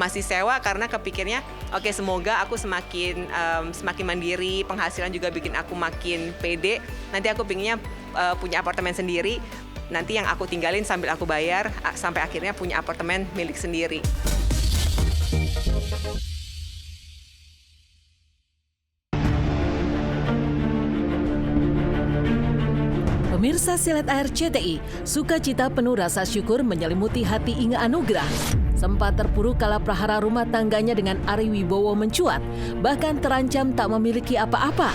masih sewa karena kepikirnya oke, semoga aku semakin mandiri, penghasilan juga bikin aku makin pede. Nanti aku pinginnya punya apartemen sendiri, nanti yang aku tinggalin sambil aku bayar sampai akhirnya punya apartemen milik sendiri. Pemirsa Silet Air CTI, sukacita penuh rasa syukur menyelimuti hati Inge Anugrah. Sempat terpuruk kala prahara rumah tangganya dengan Ari Wibowo mencuat, bahkan terancam tak memiliki apa-apa.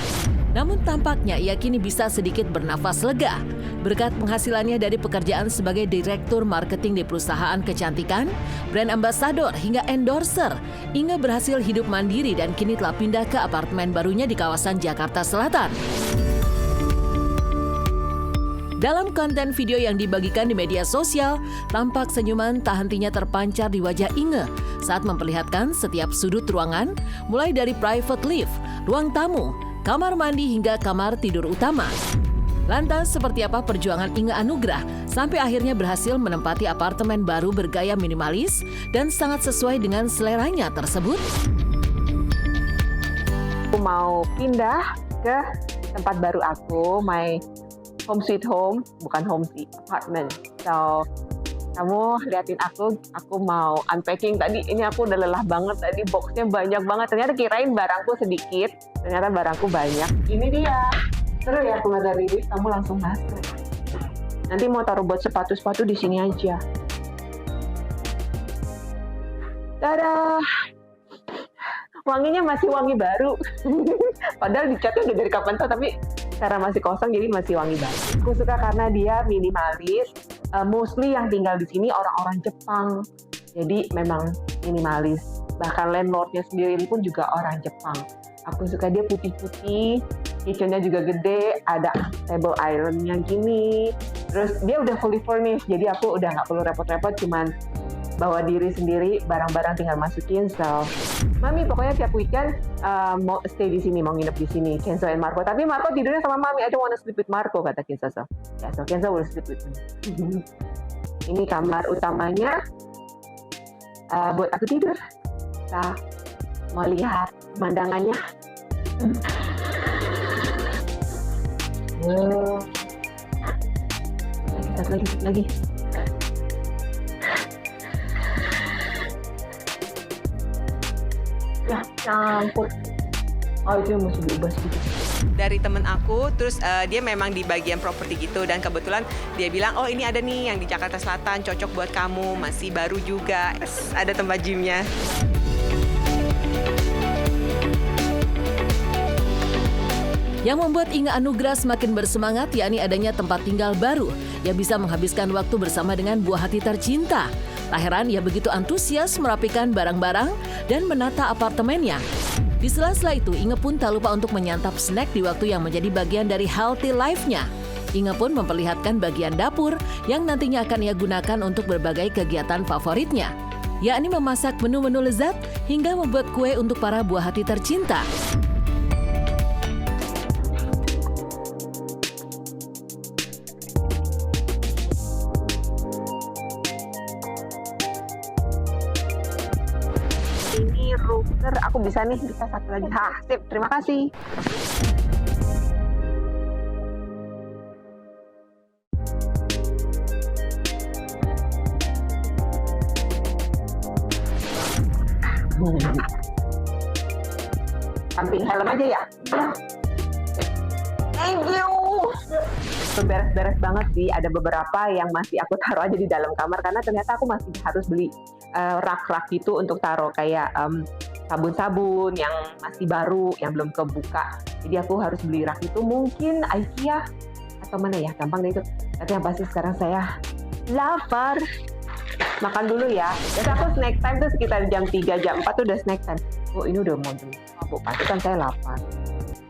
Namun tampaknya ia kini bisa sedikit bernafas lega. Berkat penghasilannya dari pekerjaan sebagai direktur marketing di perusahaan kecantikan, brand ambassador hingga endorser, Inge berhasil hidup mandiri dan kini telah pindah ke apartemen barunya di kawasan Jakarta Selatan. Dalam konten video yang dibagikan di media sosial, tampak senyuman tak hentinya terpancar di wajah Inge saat memperlihatkan setiap sudut ruangan, mulai dari private lift, ruang tamu, kamar mandi hingga kamar tidur utama. Lantas, seperti apa perjuangan Inge Anugrah sampai akhirnya berhasil menempati apartemen baru bergaya minimalis dan sangat sesuai dengan seleranya tersebut? Aku mau pindah ke tempat baru aku, my home sweet home, bukan home sweet apartment. So, kamu liatin aku mau unpacking tadi. Ini aku udah lelah banget tadi, boxnya banyak banget. Ternyata kirain barangku sedikit, ternyata barangku banyak. Ini dia. Seru ya keluar dari lift, kamu langsung masuk. Nanti mau taruh buat sepatu-sepatu di sini aja. Dadah. Wanginya masih wangi baru. Padahal dicatnya udah dari kapan tuh, tapi karena masih kosong jadi masih wangi banget. Aku suka karena dia minimalis. Mostly yang tinggal di sini orang-orang Jepang. Jadi memang minimalis. Bahkan landlordnya sendiri pun juga orang Jepang. Aku suka dia putih-putih. Kitchennya juga gede. Ada table islandnya gini. Terus dia udah fully furnished. Jadi aku udah nggak perlu repot-repot. Cuman bawa diri sendiri, barang-barang tinggal masukin. So, Mami pokoknya tiap weekend mau stay di sini, mau nginep di sini, Kenzo and Marco. Tapi Marco tidurnya sama Mami, I don't wanna sleep with Marco, kata Kenzo. So, ya, so Kenzo will sleep with me. Ini kamar utamanya buat aku tidur. Kita mau lihat pemandangannya. Wow. Lagi. Ya, campur. Oh, itu masih diubah sedikit. Dari temen aku, terus dia memang di bagian properti gitu, dan kebetulan dia bilang, oh ini ada nih yang di Jakarta Selatan, cocok buat kamu, masih baru juga, ada tempat gymnya. Yang membuat Inge Anugrah semakin bersemangat yakni adanya tempat tinggal baru yang bisa menghabiskan waktu bersama dengan buah hati tercinta. Tak heran ia begitu antusias merapikan barang-barang dan menata apartemennya. Di sela-sela itu, Inge pun tak lupa untuk menyantap snack di waktu yang menjadi bagian dari healthy life-nya. Inge pun memperlihatkan bagian dapur yang nantinya akan ia gunakan untuk berbagai kegiatan favoritnya, yakni memasak menu-menu lezat hingga membuat kue untuk para buah hati tercinta. Ini router, aku bisa satu lagi. Sip, terima kasih. Samping helm aja ya? Iya. Thank you. Beres-beres banget sih. Ada beberapa yang masih aku taruh aja di dalam kamar karena ternyata aku masih harus beli rak-rak gitu untuk taruh kayak sabun-sabun yang masih baru, yang belum kebuka. Jadi aku harus beli rak itu mungkin IKEA atau mana ya, gampang deh itu. Tapi yang pasti sekarang saya lapar. Makan dulu ya. Jadi aku snack time tuh sekitar jam 3, jam 4 tuh udah snack time. Oh ini udah mau jam 5, pasti kan saya lapar.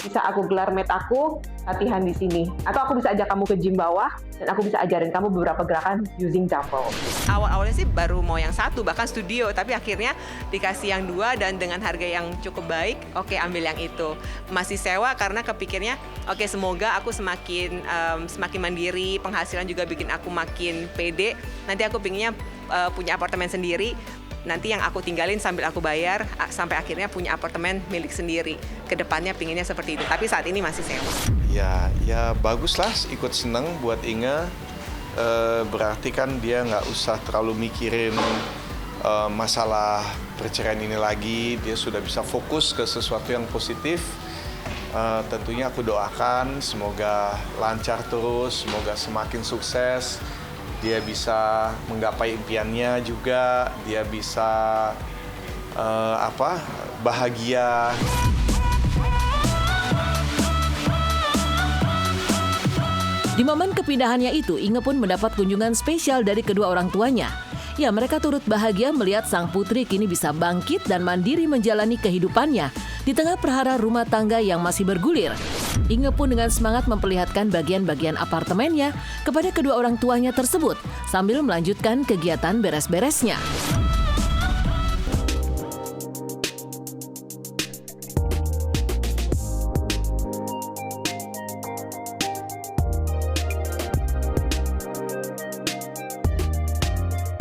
Bisa aku gelar mat aku, latihan di sini. Atau aku bisa ajak kamu ke gym bawah, dan aku bisa ajarin kamu beberapa gerakan using dumbbell. Awal-awalnya sih baru mau yang satu, bahkan studio. Tapi akhirnya dikasih yang 2 dan dengan harga yang cukup baik, oke ambil yang itu. Masih sewa karena kepikirnya, oke semoga aku semakin mandiri, penghasilan juga bikin aku makin pede. Nanti aku pinginnya punya apartemen sendiri, nanti yang aku tinggalin sambil aku bayar sampai akhirnya punya apartemen milik sendiri. Kedepannya pinginnya seperti itu, tapi saat ini masih sewa. Ya baguslah, ikut seneng buat Inge. Berarti kan dia nggak usah terlalu mikirin masalah perceraian ini lagi. Dia sudah bisa fokus ke sesuatu yang positif. Tentunya aku doakan semoga lancar terus, semoga semakin sukses. Dia bisa menggapai impiannya juga, dia bisa bahagia. Di momen kepindahannya itu, Inge pun mendapat kunjungan spesial dari kedua orang tuanya. Ya, mereka turut bahagia melihat sang putri kini bisa bangkit dan mandiri menjalani kehidupannya di tengah prahara rumah tangga yang masih bergulir. Inge pun dengan semangat memperlihatkan bagian-bagian apartemennya kepada kedua orang tuanya tersebut sambil melanjutkan kegiatan beres-beresnya.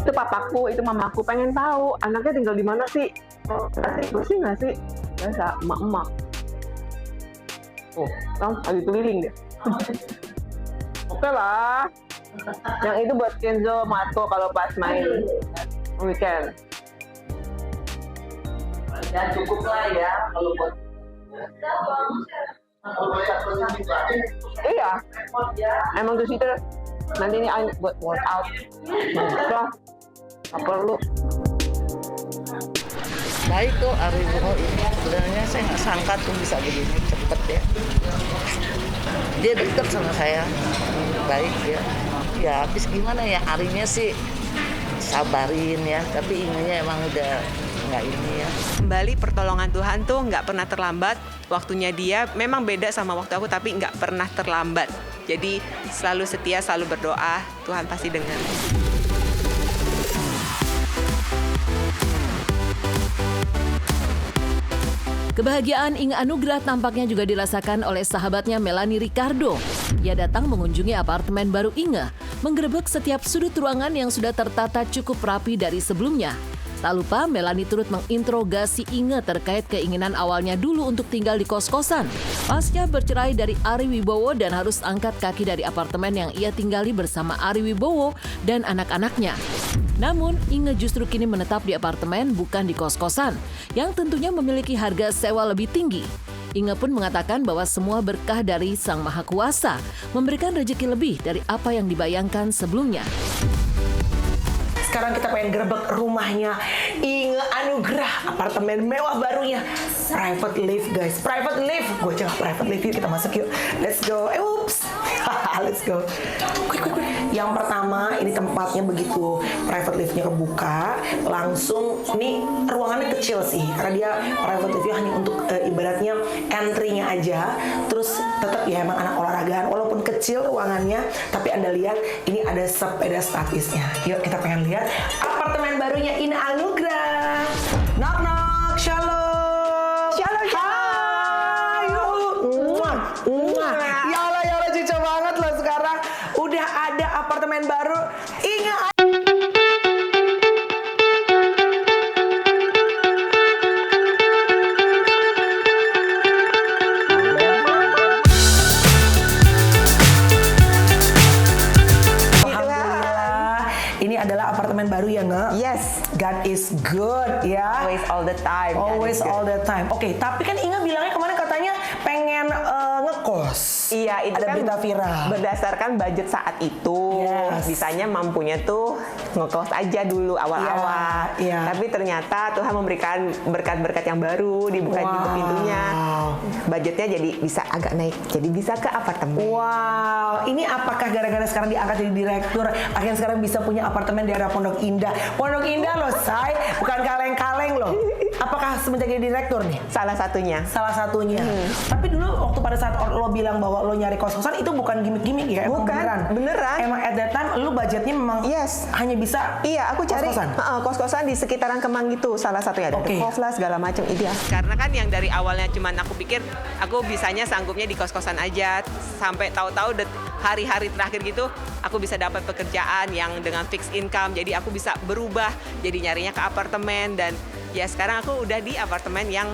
Itu papaku, itu mamaku pengen tahu anaknya tinggal di mana sih. Bersih nggak sih? Biasa, emak-emak. Oh, kan lagi keliling deh. Oke lah. Yang itu buat Kenzo, Marco kalau pas main weekend. Ya cukup lah ya kalau buat. Iya. Emang tuh situ nanti ini buat workout. Udah. Nggak perlu. Baik tuh Ari Bungo ini, sebenarnya saya nggak sangka tuh bisa begini cepet ya. Dia deket sama saya, baik ya. Ya habis gimana ya, Arinya sih sabarin ya, tapi Ingenya emang udah nggak ini ya. Kembali pertolongan Tuhan tuh nggak pernah terlambat. Waktunya dia memang beda sama waktu aku, tapi nggak pernah terlambat. Jadi selalu setia, selalu berdoa, Tuhan pasti dengar. Kebahagiaan Inge Anugrah tampaknya juga dirasakan oleh sahabatnya Melanie Ricardo. Ia datang mengunjungi apartemen baru Inge, menggerebek setiap sudut ruangan yang sudah tertata cukup rapi dari sebelumnya. Tak lupa, Melanie turut menginterogasi Inge terkait keinginan awalnya dulu untuk tinggal di kos-kosan. Pasca bercerai dari Ari Wibowo dan harus angkat kaki dari apartemen yang ia tinggali bersama Ari Wibowo dan anak-anaknya. Namun, Inge justru kini menetap di apartemen bukan di kos-kosan, yang tentunya memiliki harga sewa lebih tinggi. Inge pun mengatakan bahwa semua berkah dari Sang Maha Kuasa, memberikan rezeki lebih dari apa yang dibayangkan sebelumnya. Sekarang kita pengen gerebek rumahnya Inge Anugrah, apartemen mewah barunya. Private lift guys, private lift. Gue aja private lift, yuk kita masuk yuk. Let's go. Oops. Let's go. Quick. Yang pertama, ini tempatnya begitu private liftnya kebuka, langsung ini ruangannya kecil sih, karena dia private liftnya hanya untuk ibaratnya entry-nya aja. Terus tetap ya emang anak olahragaan, walaupun kecil ruangannya, tapi Anda lihat ini ada sepeda statisnya. Yuk kita pengen lihat apartemen barunya Inge Anugrah. Knock knock, shalom. Shalom. Hai. Muah. Ya Allah cucu banget loh sekarang. Udah ada apartemen baru Inge. Ini adalah apartemen baru ya, Nge? Yes. God is good ya. Always all the time. Always all the time. Oke, tapi kan Inge bilangnya kemarin katanya pengen ngekos. Iya, itu ada kan berita viral. Berdasarkan budget saat itu. Yes. Bisanya mampunya tuh ngekos aja dulu awal-awal. Iya. Tapi ternyata Tuhan memberikan berkat-berkat yang baru, dibuka pintunya. Budgetnya jadi bisa agak naik. Jadi bisa ke apartemen. Wow, ini apakah gara-gara sekarang diangkat jadi direktur, akhirnya sekarang bisa punya apartemen di daerah Pondok Indah? Pondok Indah loh, say, bukan kaleng-kaleng loh. Apakah semenjak jadi direktur nih? Salah satunya. Salah satunya. Tapi dulu waktu pada saat lo bilang bahwa lo nyari kos-kosan itu bukan gimmick-gimmick ya? Emang Bukan, beneran. Emang at that time lo budgetnya memang hanya bisa Iya, aku cari kos-kosan di sekitaran Kemang gitu. Salah satunya ada Kos lah segala macam ideal. Karena kan yang dari awalnya cuman aku pikir aku bisanya sanggupnya di kos-kosan aja, sampai tahu-tahu hari-hari terakhir gitu aku bisa dapat pekerjaan yang dengan fixed income, jadi aku bisa berubah jadi nyarinya ke apartemen. Dan ya sekarang aku udah di apartemen yang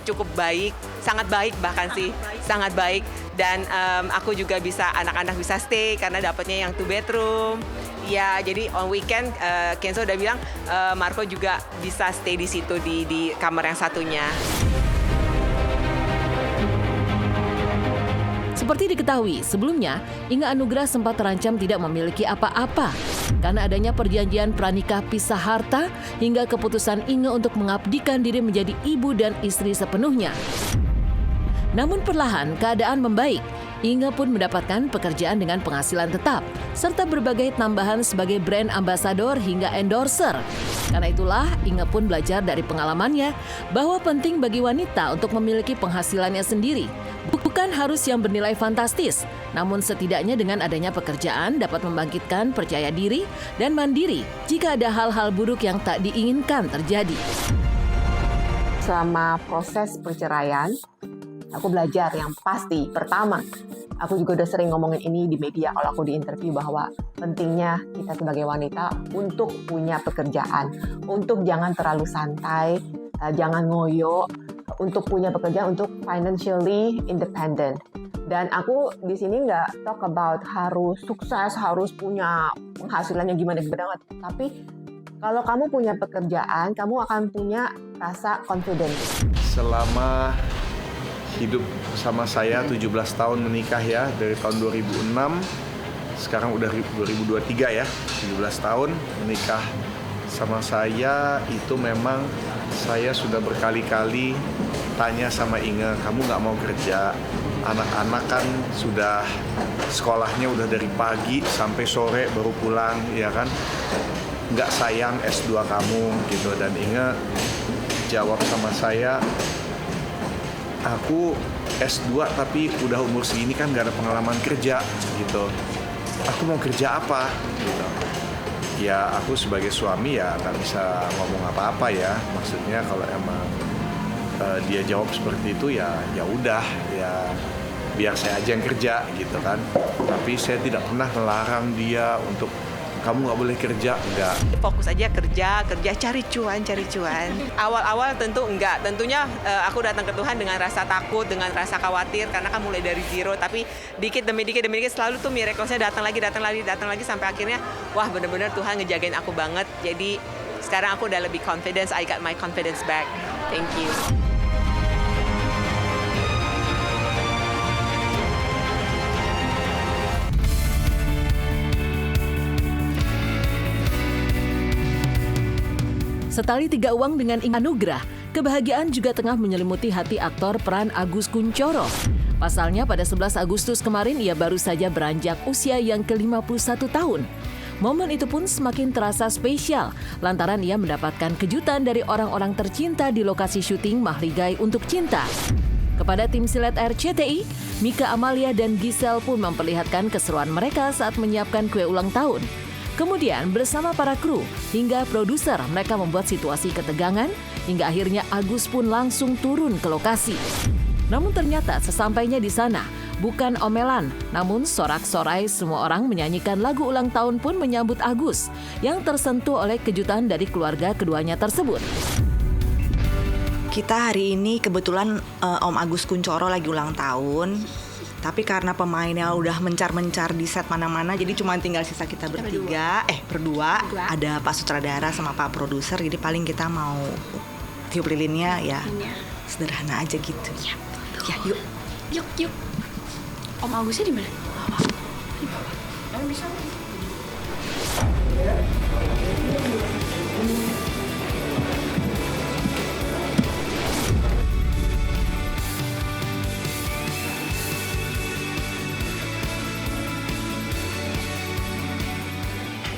cukup baik, sangat baik bahkan sih, sangat baik. Dan aku juga bisa, anak-anak bisa stay karena dapatnya yang 2 bedroom. Ya, jadi on weekend Kenzo udah bilang Marco juga bisa stay di situ di kamar yang satunya. Seperti diketahui, sebelumnya Inge Anugrah sempat terancam tidak memiliki apa-apa karena adanya perjanjian pranikah pisah harta hingga keputusan Inge untuk mengabdikan diri menjadi ibu dan istri sepenuhnya. Namun perlahan keadaan membaik. Inge pun mendapatkan pekerjaan dengan penghasilan tetap, serta berbagai tambahan sebagai brand ambassador hingga endorser. Karena itulah, Inge pun belajar dari pengalamannya bahwa penting bagi wanita untuk memiliki penghasilannya sendiri. Bukan harus yang bernilai fantastis, namun setidaknya dengan adanya pekerjaan dapat membangkitkan percaya diri dan mandiri jika ada hal-hal buruk yang tak diinginkan terjadi. Selama proses perceraian, aku belajar yang pasti. Pertama, aku juga udah sering ngomongin ini di media kalau aku diinterview bahwa pentingnya kita sebagai wanita untuk punya pekerjaan, untuk jangan terlalu santai, jangan ngoyo, untuk punya pekerjaan, untuk financially independent. Dan aku di sini nggak talk about harus sukses, harus punya penghasilannya gimana-gimana, tapi kalau kamu punya pekerjaan, kamu akan punya rasa confidence. Selama hidup sama saya 17 tahun menikah ya, dari tahun 2006, sekarang udah 2023 ya, 17 tahun menikah sama saya. Itu memang saya sudah berkali-kali tanya sama Inge, kamu nggak mau kerja? Anak-anak kan sudah sekolahnya udah dari pagi sampai sore baru pulang, ya kan? Nggak sayang S2 kamu gitu. Dan Inge jawab sama saya, aku S2 tapi udah umur segini kan gak ada pengalaman kerja gitu. Aku mau kerja apa gitu. Ya aku sebagai suami ya gak bisa ngomong apa-apa ya. Maksudnya kalau emang dia jawab seperti itu ya udah ya biar saya aja yang kerja gitu kan. Tapi saya tidak pernah melarang dia untuk kamu nggak boleh kerja, enggak. Fokus aja kerja, cari cuan. Awal-awal tentu enggak. Tentunya aku datang ke Tuhan dengan rasa takut, dengan rasa khawatir, karena kan mulai dari zero. Tapi dikit demi dikit selalu tuh miracle-nya datang lagi sampai akhirnya, wah benar-benar Tuhan ngejagain aku banget. Jadi sekarang aku udah lebih confidence, I got my confidence back. Thank you. Setali 3 uang dengan Inge Anugrah, kebahagiaan juga tengah menyelimuti hati aktor peran Agus Kuncoro. Pasalnya pada 11 Agustus kemarin ia baru saja beranjak usia yang ke-51 tahun. Momen itu pun semakin terasa spesial lantaran ia mendapatkan kejutan dari orang-orang tercinta di lokasi syuting Mahligai Untuk Cinta. Kepada tim silet RCTI, Mika Amalia dan Giselle pun memperlihatkan keseruan mereka saat menyiapkan kue ulang tahun. Kemudian bersama para kru hingga produser mereka membuat situasi ketegangan hingga akhirnya Agus pun langsung turun ke lokasi. Namun ternyata sesampainya di sana bukan omelan, namun sorak-sorai semua orang menyanyikan lagu ulang tahun pun menyambut Agus yang tersentuh oleh kejutan dari keluarga keduanya tersebut. Kita hari ini kebetulan Om Agus Kuncoro lagi ulang tahun. Tapi karena pemainnya udah mencar-mencar di set mana-mana, jadi cuma tinggal sisa kita berdua. Ada Pak Sutradara sama Pak Produser, jadi paling kita mau tiup lilinnya ya sederhana aja gitu. Ya yuk. Om Agusnya di mana? Di bawah. Kamu bisa?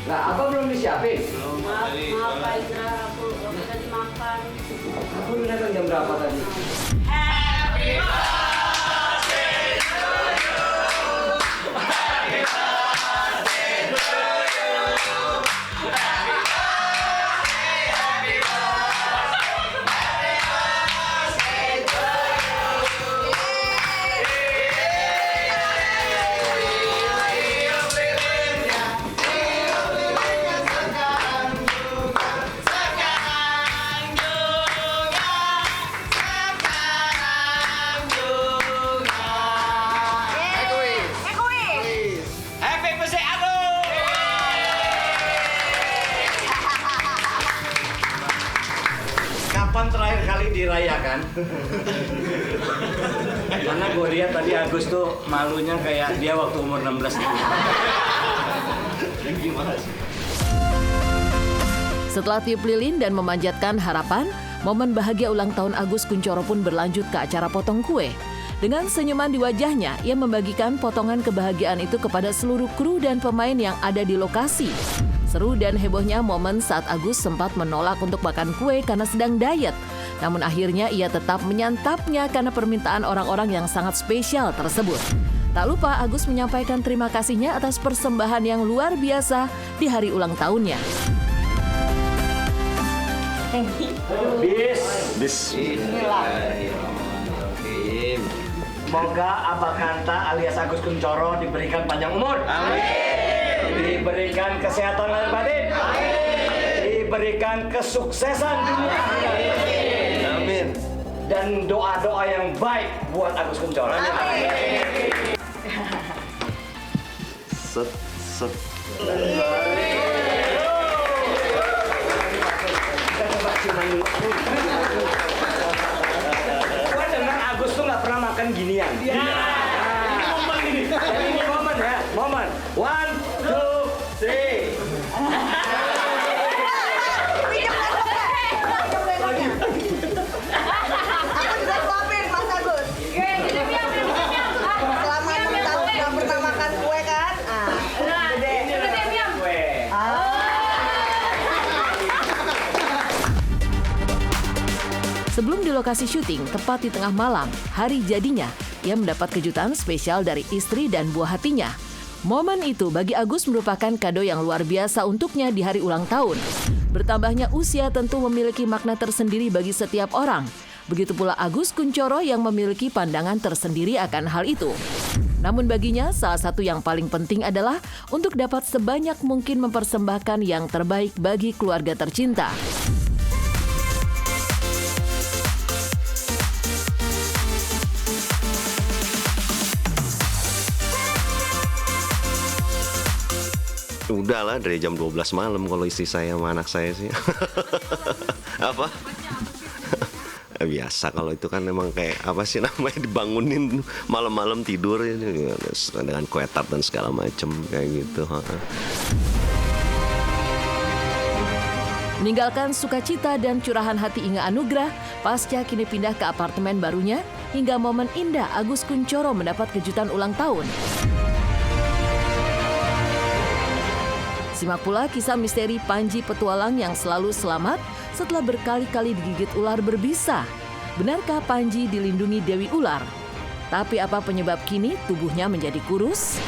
Nah, apa belum disiapin? Maaf Pak Indra, aku belum tadi makan. Aku datang jam berapa tadi? Happy birthday to you. Happy birthday to you. Happy birthday, happy birthday to you. dirayakan. Karena gue lihat tadi Agus tuh malunya kayak dia waktu umur 16 tahun. Gimana sih? Setelah tiup lilin dan memanjatkan harapan, momen bahagia ulang tahun Agus Kuncoro pun berlanjut ke acara potong kue. Dengan senyuman di wajahnya, ia membagikan potongan kebahagiaan itu kepada seluruh kru dan pemain yang ada di lokasi. Seru dan hebohnya momen saat Agus sempat menolak untuk makan kue karena sedang diet. Namun akhirnya ia tetap menyantapnya karena permintaan orang-orang yang sangat spesial tersebut. Tak lupa Agus menyampaikan terima kasihnya atas persembahan yang luar biasa di hari ulang tahunnya. Bismillahirrahmanirrahim. Semoga Abah Kanta alias Agus Kuncoro diberikan panjang umur. Amin. Diberikan kesehatan lahir batin. Amin. Diberikan kesuksesan dunia. Amin. Dan doa-doa yang baik buat Agus Kuncoro. Amin. Set. Gue dengar Agus tuh nggak pernah makan ginian. Ini momen ini. Ini momen ya, momen. 1, 2, 3. Aku juga suapin Mas Agus. Selama 6 tahun nggak pernah makan kue kan? Sebelum di lokasi syuting, tepat di tengah malam, hari jadinya, ia mendapat kejutan spesial dari istri dan buah hatinya. Momen itu bagi Agus merupakan kado yang luar biasa untuknya di hari ulang tahun. Bertambahnya usia tentu memiliki makna tersendiri bagi setiap orang. Begitu pula Agus Kuncoro yang memiliki pandangan tersendiri akan hal itu. Namun baginya, salah satu yang paling penting adalah untuk dapat sebanyak mungkin mempersembahkan yang terbaik bagi keluarga tercinta. Udahlah dari jam 12 malam kalau istri saya sama anak saya sih. Apa? Biasa kalau itu kan memang kayak apa sih namanya dibangunin malam-malam tidur dengan kue tart dan segala macam kayak gitu. Meninggalkan sukacita dan curahan hati Inge Anugrah, pasca kini pindah ke apartemen barunya, hingga momen indah Agus Kuncoro mendapat kejutan ulang tahun. Simak pula kisah misteri Panji Petualang yang selalu selamat setelah berkali-kali digigit ular berbisa. Benarkah Panji dilindungi Dewi Ular? Tapi apa penyebab kini tubuhnya menjadi kurus?